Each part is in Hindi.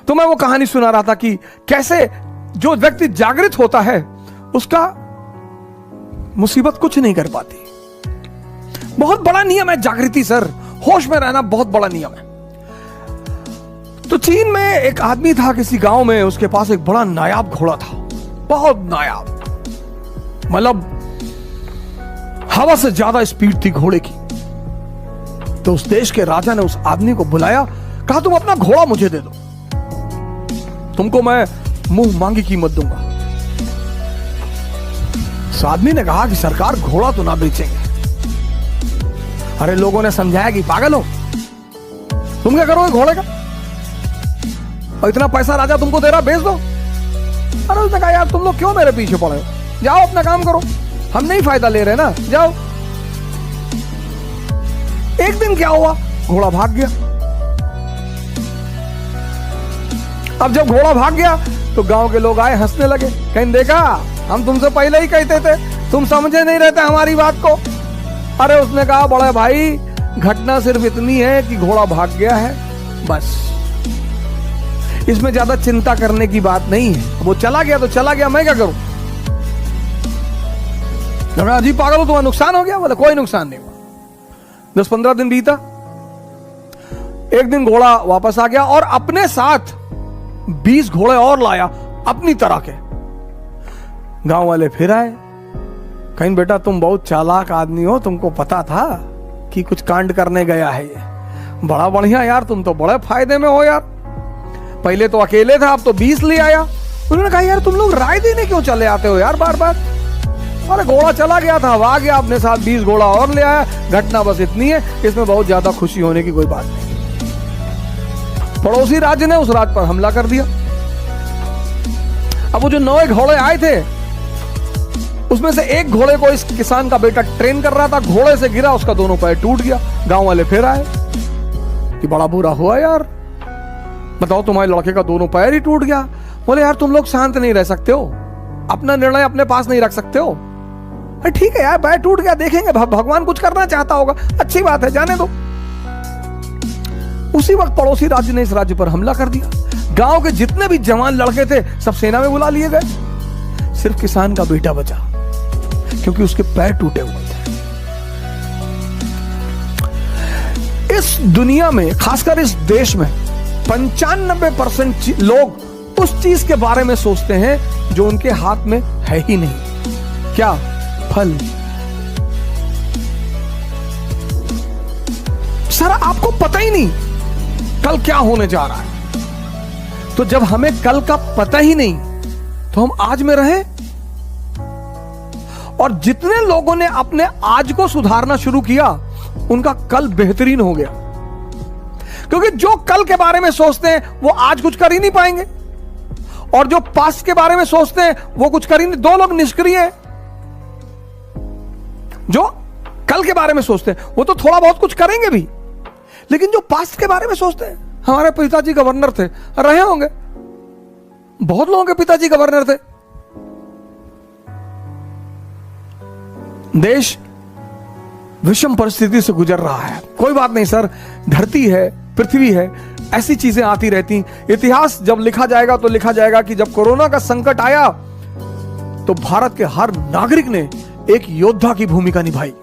तो मैं वो कहानी सुना रहा था कि कैसे जो व्यक्ति जागृत होता है उसका मुसीबत कुछ नहीं कर पाती। बहुत बड़ा नियम है जागृति सर, होश में रहना बहुत बड़ा नियम है। तो चीन में एक आदमी था किसी गांव में, उसके पास एक बड़ा नायाब घोड़ा था, बहुत नायाब, मतलब हवा से ज्यादा स्पीड थी घोड़े की। तो उस देश के राजा ने उस आदमी को बुलाया, कहा तुम अपना घोड़ा मुझे दे दो, तुमको मैं मुंह मांगी कीमत दूंगा। उस आदमी ने कहा कि सरकार घोड़ा तो ना बेचेंगे। अरे लोगों ने समझाया कि पागल हो, तुम क्या करोगे घोड़े का, और इतना पैसा राजा तुमको दे रहा, बेच दो। अरे उसने कहा यार तुम लोग क्यों मेरे पीछे पड़े हो, जाओ अपना काम करो, हम नहीं फायदा ले रहे ना, जाओ। एक दिन क्या हुआ, घोड़ा भाग गया। अब जब घोड़ा भाग गया तो गांव के लोग आए, हंसने लगे, कहीं देखा हम तुमसे पहले ही कहते थे, तुम समझे नहीं रहते हमारी बात को। अरे उसने कहा बड़े भाई घटना सिर्फ इतनी है कि घोड़ा भाग गया है, बस, इसमें ज्यादा चिंता करने की बात नहीं है। वो चला गया तो चला गया, मैं क्या करूं। अजीब पागल हो, तुम्हारा नुकसान हो गया। बोले कोई नुकसान नहीं हुआ। 10-15 दिन बीता, एक दिन घोड़ा वापस आ गया और अपने साथ 20 घोड़े और लाया अपनी तरह के। गांव वाले फिर आए, कहीं बेटा तुम बहुत चालाक आदमी हो, तुमको पता था कि कुछ कांड करने गया है ये, बड़ा बढ़िया यार, तुम तो बड़े फायदे में हो यार, पहले तो अकेले था अब तो 20 ले आया। उन्होंने कहा यार तुम लोग राय देने क्यों चले आते हो यार बार बार। अरे घोड़ा चला गया था, आ गया अपने साथ 20 घोड़ा और ले आया, घटना बस इतनी है, इसमें बहुत ज्यादा खुशी होने की कोई बात नहीं। पड़ोसी राज्य ने उस राज्य पर हमला कर दिया। अब वो जो 9 घोड़े आए थे उसमें से एक घोड़े को इस किसान का बेटा ट्रेन कर रहा था, घोड़े से गिरा, उसका दोनों पैर टूट गया। गांव वाले फिर आए कि बड़ा बुरा हुआ यार, बताओ तुम्हारे लड़के का दोनों पैर ही टूट गया। बोले यार तुम लोग शांत नहीं रह सकते हो, अपना निर्णय अपने पास नहीं रख सकते हो। अरे ठीक है यार, पैर टूट गया, देखेंगे भगवान कुछ करना चाहता होगा, अच्छी बात है, जाने दो। उसी वक्त पड़ोसी राज्य ने इस राज्य पर हमला कर दिया। गांव के जितने भी जवान लड़के थे सब सेना में बुला लिए गए, सिर्फ किसान का बेटा बचा क्योंकि उसके पैर टूटे हुए थे। इस दुनिया में, खासकर इस देश में 95% लोग उस चीज के बारे में सोचते हैं जो उनके हाथ में है ही नहीं। क्या? फल। सर आपको पता ही नहीं कल क्या होने जा रहा है, तो जब हमें कल का पता ही नहीं तो हम आज में रहें। और जितने लोगों ने अपने आज को सुधारना शुरू किया उनका कल बेहतरीन हो गया, क्योंकि जो कल के बारे में सोचते हैं वो आज कुछ कर ही नहीं पाएंगे, और जो पास्ट के बारे में सोचते हैं वो कुछ कर ही नहीं। 2 लोग निष्क्रिय हैं। जो कल के बारे में सोचते हैं वो तो थोड़ा बहुत कुछ करेंगे भी, लेकिन जो पास्ट के बारे में सोचते हैं, हमारे पिताजी गवर्नर थे, रहे होंगे, बहुत लोगों के पिताजी गवर्नर थे। देश विषम परिस्थिति से गुजर रहा है, कोई बात नहीं सर, धरती है, पृथ्वी है, ऐसी चीजें आती रहती। इतिहास जब लिखा जाएगा तो लिखा जाएगा कि जब कोरोना का संकट आया तो भारत के हर नागरिक ने एक योद्धा की भूमिका निभाई।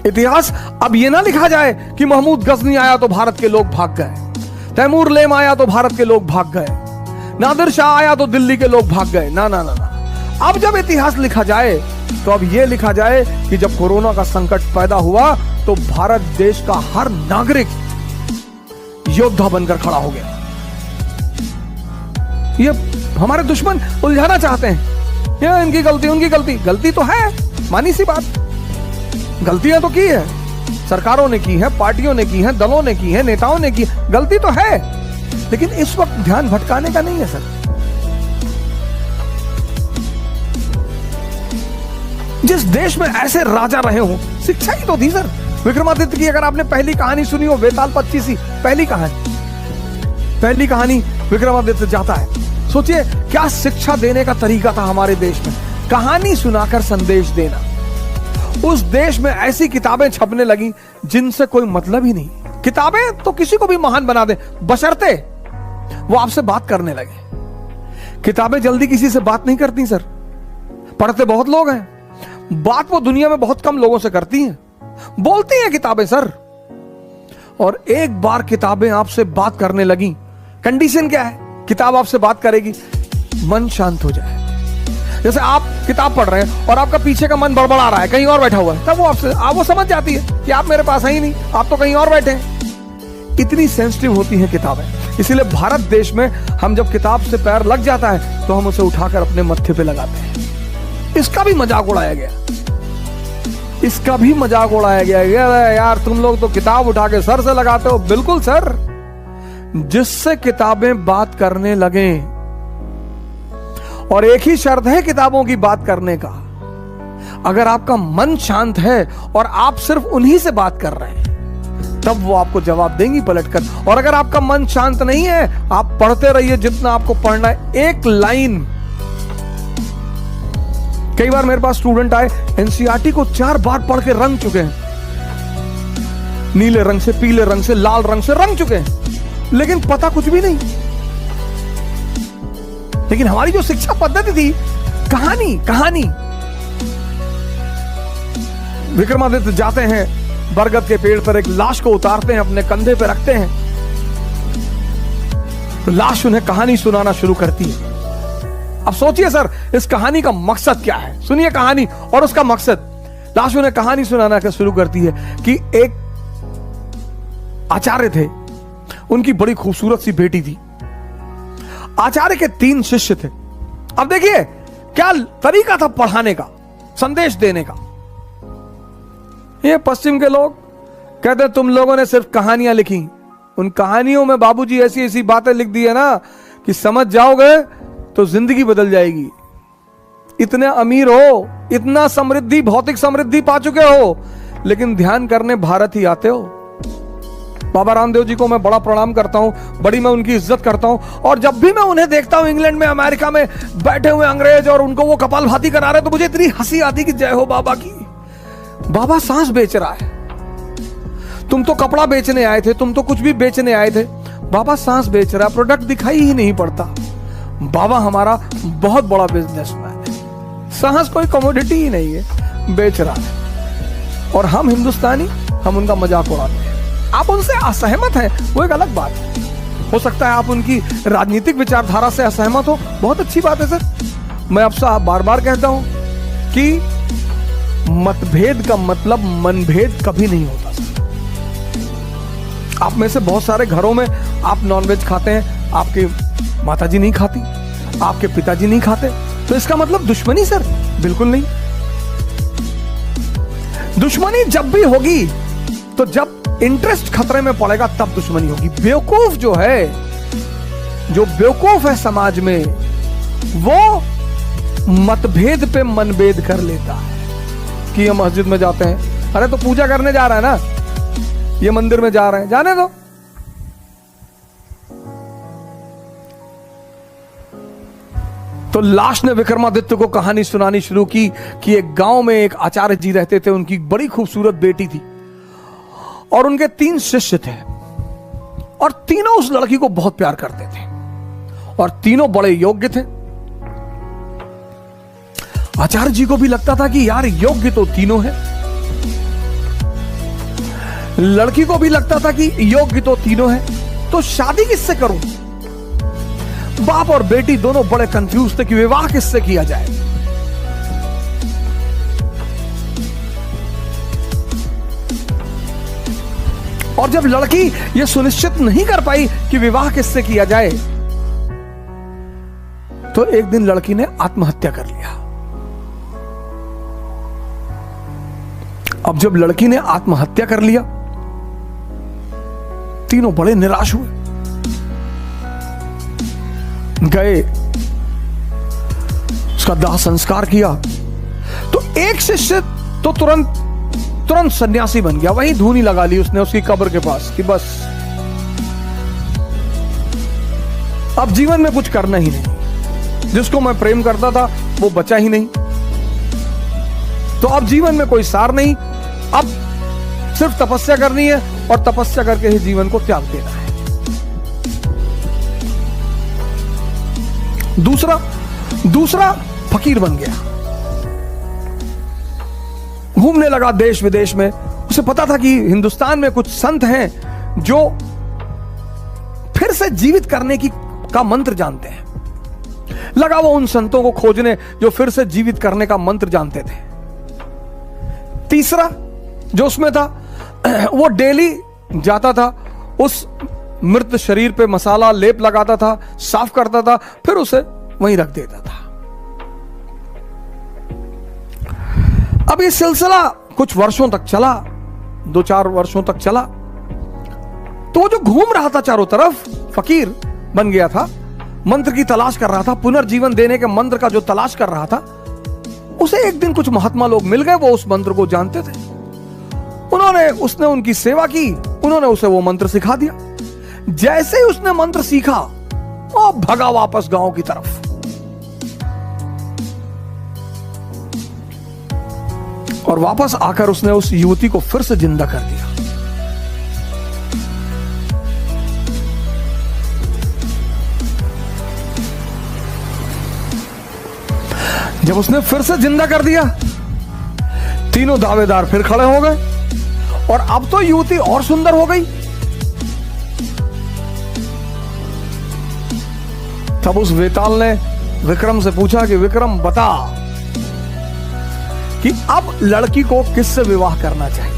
इतिहास अब यह ना लिखा जाए कि महमूद गजनी आया तो भारत के लोग भाग गए, तैमूर लेम आया तो भारत के लोग भाग गए, नादिर शाह आया तो दिल्ली के लोग भाग गए। ना ना ना ना, अब जब इतिहास लिखा जाए तो अब यह लिखा जाए कि जब कोरोना का संकट पैदा हुआ तो भारत देश का हर नागरिक योद्धा बनकर खड़ा हो गया। ये हमारे दुश्मन उलझाना चाहते हैं, ये इनकी गलती, उनकी गलती। गलती तो है, मानी सी बात, गलतियां तो की है, सरकारों ने की है, पार्टियों ने की है, दलों ने की है, नेताओं ने की, गलती तो है, लेकिन इस वक्त ध्यान भटकाने का नहीं है सर। जिस देश में ऐसे राजा रहे हो, शिक्षा ही तो थी सर। विक्रमादित्य की अगर आपने पहली कहानी सुनी हो, वेताल 25, पहली कहानी विक्रमादित्य जाता है, सोचिए क्या शिक्षा देने का तरीका था हमारे देश में, कहानी सुनाकर संदेश देना। उस देश में ऐसी किताबें छपने लगी जिनसे कोई मतलब ही नहीं। किताबें तो किसी को भी महान बना दे, बशर्ते वो आपसे बात करने लगे। किताबें जल्दी किसी से बात नहीं करती सर। पढ़ते बहुत लोग हैं, बात वो दुनिया में बहुत कम लोगों से करती हैं। बोलती हैं किताबें सर। और एक बार किताबें आपसे बात करने लगी, कंडीशन क्या है? किताब आपसे बात करेगी, मन शांत हो जाए। जैसे आप किताब पढ़ रहे हैं और आपका पीछे का मन बड़बड़ा रहा है, कहीं और बैठा हुआ है, तब वो समझ जाती है कि आप मेरे पास है ही नहीं, आप तो कहीं और बैठे हैं। इतनी सेंसिटिव होती हैं किताबें। इसीलिए भारत देश में हम जब किताब से पैर लग जाता है तो हम उसे उठाकर अपने मत्थे पे लगाते हैं। इसका भी मजाक उड़ाया गया, इसका भी मजाक उड़ाया गया। यार तुम लोग तो किताब उठा के सर से लगाते हो। बिल्कुल सर, जिससे किताबें बात करने लगे, और एक ही शर्त है किताबों की बात करने का, अगर आपका मन शांत है और आप सिर्फ उन्हीं से बात कर रहे हैं, तब वो आपको जवाब देंगी पलटकर। और अगर आपका मन शांत नहीं है, आप पढ़ते रहिए जितना आपको पढ़ना है, एक लाइन। कई बार मेरे पास स्टूडेंट आए, एनसीईआरटी को 4 बार पढ़ के रंग चुके हैं, नीले रंग से, पीले रंग से, लाल रंग से रंग चुके हैं, लेकिन पता कुछ भी नहीं। लेकिन हमारी जो शिक्षा पद्धति थी, कहानी कहानी। विक्रमादित्य जाते हैं बरगद के पेड़ पर, एक लाश को उतारते हैं, अपने कंधे पे रखते हैं, तो लाश उन्हें कहानी सुनाना शुरू करती है। अब सोचिए सर, इस कहानी का मकसद क्या है? सुनिए कहानी और उसका मकसद। लाश उन्हें कहानी सुनाना शुरू करती है कि एक आचार्य थे, उनकी बड़ी खूबसूरत सी बेटी थी। आचार्य के 3 शिष्य थे। अब देखिए क्या तरीका था पढ़ाने का, संदेश देने का। ये पश्चिम के लोग कहते हैं तुम लोगों ने सिर्फ कहानियां लिखी, उन कहानियों में बाबूजी ऐसी ऐसी बातें लिख दी है ना कि समझ जाओगे तो जिंदगी बदल जाएगी। इतने अमीर हो, इतना समृद्धि, भौतिक समृद्धि पा चुके हो, लेकिन ध्यान करने भारत ही आते हो। बाबा रामदेव जी को मैं बड़ा प्रणाम करता हूं, बड़ी मैं उनकी इज्जत करता हूं। और जब भी मैं उन्हें देखता हूं इंग्लैंड में, अमेरिका में बैठे हुए अंग्रेज, और उनको वो कपालभाति करा रहे, तो मुझे इतनी हंसी आती कि जय हो बाबा की। बाबा सांस बेच रहा है, तुम तो कपड़ा बेचने आए थे, तुम तो कुछ भी बेचने आए थे, बाबा सांस बेच रहा है, प्रोडक्ट दिखाई ही नहीं पड़ता। बाबा हमारा बहुत बड़ा बिजनेसमैन है, सांस कोई कमोडिटी ही नहीं है, बेच रहा है। और हम हिंदुस्तानी, हम उनका मजाक उड़ाते हैं। आप उनसे असहमत हैं, वो एक अलग बात है। हो सकता है आप उनकी राजनीतिक विचारधारा से असहमत हो, बहुत अच्छी बात है सर। मैं आपसे बार बार कहता हूं कि मतभेद का मतलब मनभेद कभी नहीं होता सर। आप में से बहुत सारे घरों में आप नॉनवेज खाते हैं, आपकी माताजी नहीं खाती, आपके पिताजी नहीं खाते, तो इसका मतलब दुश्मनी सर? बिल्कुल नहीं। दुश्मनी जब भी होगी तो जब इंटरेस्ट खतरे में पड़ेगा तब दुश्मनी होगी। बेवकूफ जो है, जो बेवकूफ है समाज में, वो मतभेद पे मनभेद कर लेता है कि ये मस्जिद में जाते हैं, अरे तो पूजा करने जा रहा है ना, ये मंदिर में जा रहे हैं, जाने दो। तो लाश ने विक्रमादित्य को कहानी सुनानी शुरू की कि एक गांव में एक आचार्य जी रहते थे, उनकी बड़ी खूबसूरत बेटी थी और उनके 3 शिष्य थे, और तीनों उस लड़की को बहुत प्यार करते थे, और तीनों बड़े योग्य थे। आचार्य जी को भी लगता था कि यार योग्य तो तीनों है, लड़की को भी लगता था कि योग्य तो तीनों है, तो शादी किससे करूं? बाप और बेटी दोनों बड़े कंफ्यूज थे कि विवाह किससे किया जाए। और जब लड़की यह सुनिश्चित नहीं कर पाई कि विवाह किससे किया जाए, तो एक दिन लड़की ने आत्महत्या कर लिया। अब जब लड़की ने आत्महत्या कर लिया, तीनों बड़े निराश हुए, गए उसका दाह संस्कार किया। तो एक शिष्य तो तुरंत सन्यासी बन गया, वहीं धूनी लगा ली उसने उसकी कब्र के पास कि बस अब जीवन में कुछ करना ही नहीं, जिसको मैं प्रेम करता था वो बचा ही नहीं, तो अब जीवन में कोई सार नहीं, अब सिर्फ तपस्या करनी है और तपस्या करके ही जीवन को त्याग देना है। दूसरा फकीर बन गया, घूमने लगा देश विदेश में। उसे पता था कि हिंदुस्तान में कुछ संत हैं जो फिर से जीवित करने का मंत्र जानते हैं। लगा वो उन संतों को खोजने जो फिर से जीवित करने का मंत्र जानते थे। तीसरा जो उसमें था, वो डेली जाता था, उस मृत शरीर पे मसाला लेप लगाता था, साफ करता था, फिर उसे वहीं रख देता था। अब ये सिलसिला कुछ वर्षों तक चला, 2-4 वर्षों तक चला। तो वो जो घूम रहा था चारों तरफ, फकीर बन गया था, मंत्र की तलाश कर रहा था, पुनर्जीवन देने के मंत्र का जो तलाश कर रहा था, उसे एक दिन कुछ महात्मा लोग मिल गए, वो उस मंत्र को जानते थे। उसने उनकी सेवा की, उन्होंने उसे वो मंत्र सिखा दिया। जैसे ही उसने मंत्र सीखा, वो भगा वापस गांव की तरफ। और वापस आकर उसने उस युवती को फिर से जिंदा कर दिया। जब उसने फिर से जिंदा कर दिया, तीनों दावेदार फिर खड़े हो गए और अब तो युवती और सुंदर हो गई। तब उस वेताल ने विक्रम से पूछा कि विक्रम बता कि अब लड़की को किससे विवाह करना चाहिए।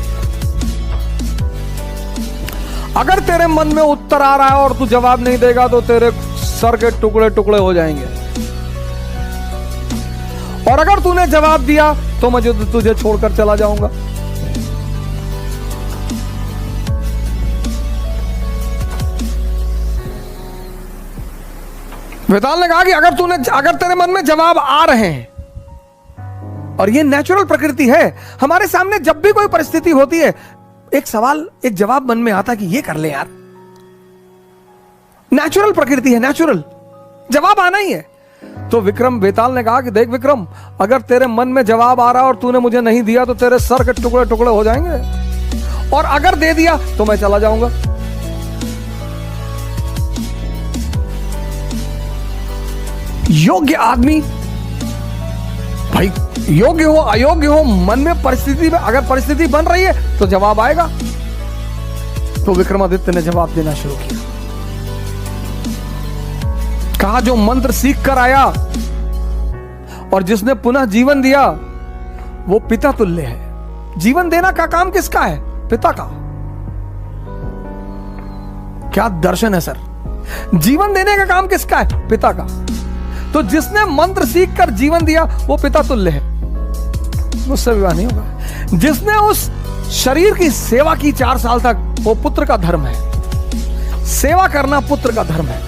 अगर तेरे मन में उत्तर आ रहा है और तू जवाब नहीं देगा तो तेरे सर के टुकड़े टुकड़े हो जाएंगे, और अगर तूने जवाब दिया तो मैं तुझे छोड़कर चला जाऊंगा। वेताल ने कहा कि अगर तेरे मन में जवाब आ रहे हैं, और ये नेचुरल प्रकृति है, हमारे सामने जब भी कोई परिस्थिति होती है, एक जवाब मन में आता कि ये कर ले यार, नेचुरल प्रकृति है, नेचुरल जवाब आना ही है। तो वेताल ने कहा कि देख विक्रम, अगर तेरे मन में जवाब आ रहा और तूने मुझे नहीं दिया तो तेरे सर के टुकड़े टुकड़े हो जाएंगे, और अगर दे दिया तो मैं चला जाऊंगा। योग्य आदमी भाई, योग्य हो अयोग्य हो, मन में परिस्थिति में अगर परिस्थिति बन रही है तो जवाब आएगा। तो विक्रमादित्य ने जवाब देना शुरू किया। कहा जो मंत्र सीख कर आया और जिसने पुनः जीवन दिया वो पिता तुल्य है। जीवन देना का काम किसका है? पिता का। क्या दर्शन है सर, जीवन देने का काम किसका है? पिता का। तो जिसने मंत्र सीख कर जीवन दिया वो पिता तुल्य है, मुझसे विवाह नहीं होगा। जिसने उस शरीर की सेवा की 4 साल तक, वो पुत्र का धर्म है। सेवा करना पुत्र का धर्म है,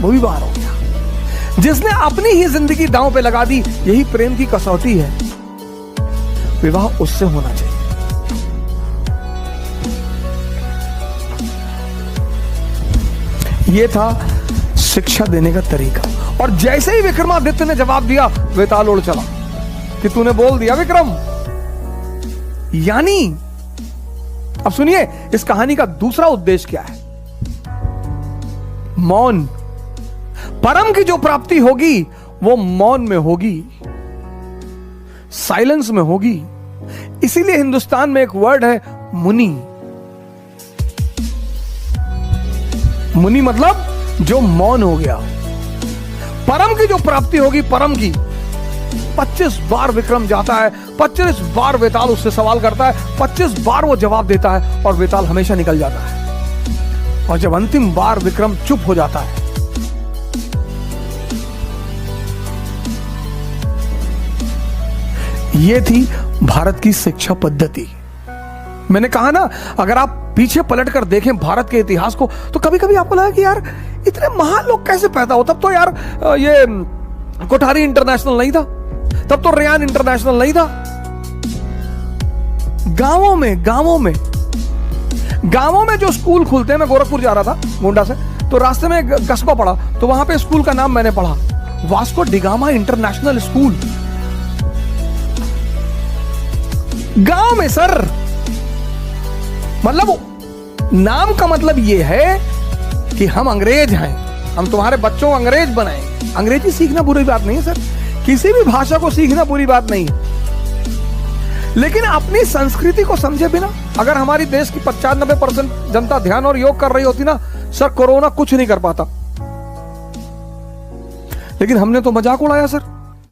वो भी बाहर हो गया। जिसने अपनी ही जिंदगी दांव पे लगा दी, यही प्रेम की कसौटी है, विवाह उससे होना चाहिए। यह था शिक्षा देने का तरीका। और जैसे ही विक्रमादित्य ने जवाब दिया, वेताल उड़ चला कि तूने बोल दिया विक्रम। यानी अब सुनिए, इस कहानी का दूसरा उद्देश्य क्या है? मौन। परम की जो प्राप्ति होगी वो मौन में होगी, साइलेंस में होगी। इसीलिए हिंदुस्तान में एक वर्ड है मुनि। मुनि मतलब जो मौन हो गया। परम की जो प्राप्ति होगी, परम की, 25 बार विक्रम जाता है, 25 बार वेताल उससे सवाल करता है, 25 बार वो जवाब देता है और वेताल हमेशा निकल जाता है। और जब अंतिम बार विक्रम चुप हो जाता है, ये थी भारत की शिक्षा पद्धति। मैंने कहा ना, अगर आप पीछे पलट कर देखें भारत के इतिहास को, तो कभी कभी आपको लगा कि यार इतने महान लोग कैसे पैदा हो। तब तो यार ये कोठारी इंटरनेशनल नहीं था, तब तो रेयान इंटरनेशनल नहीं था। गांवों में जो स्कूल खुलते हैं, मैं गोरखपुर जा रहा था गोंडा से, तो रास्ते में एक कस्बा पड़ा, तो वहां पे स्कूल का नाम मैंने पढ़ा, वास्को डिगामा इंटरनेशनल स्कूल। गांव में सर, मतलब नाम का मतलब यह है कि हम अंग्रेज हैं, हम तुम्हारे बच्चों को अंग्रेज बनाएंगे। अंग्रेजी सीखना बुरी बात नहीं है सर, किसी भी भाषा को सीखना बुरी बात नहीं है, लेकिन अपनी संस्कृति को समझे बिना अगर हमारी देश की 95% जनता ध्यान और योग कर रही होती ना सर, कोरोना कुछ नहीं कर पाता। लेकिन हमने तो मजाक उड़ाया सर।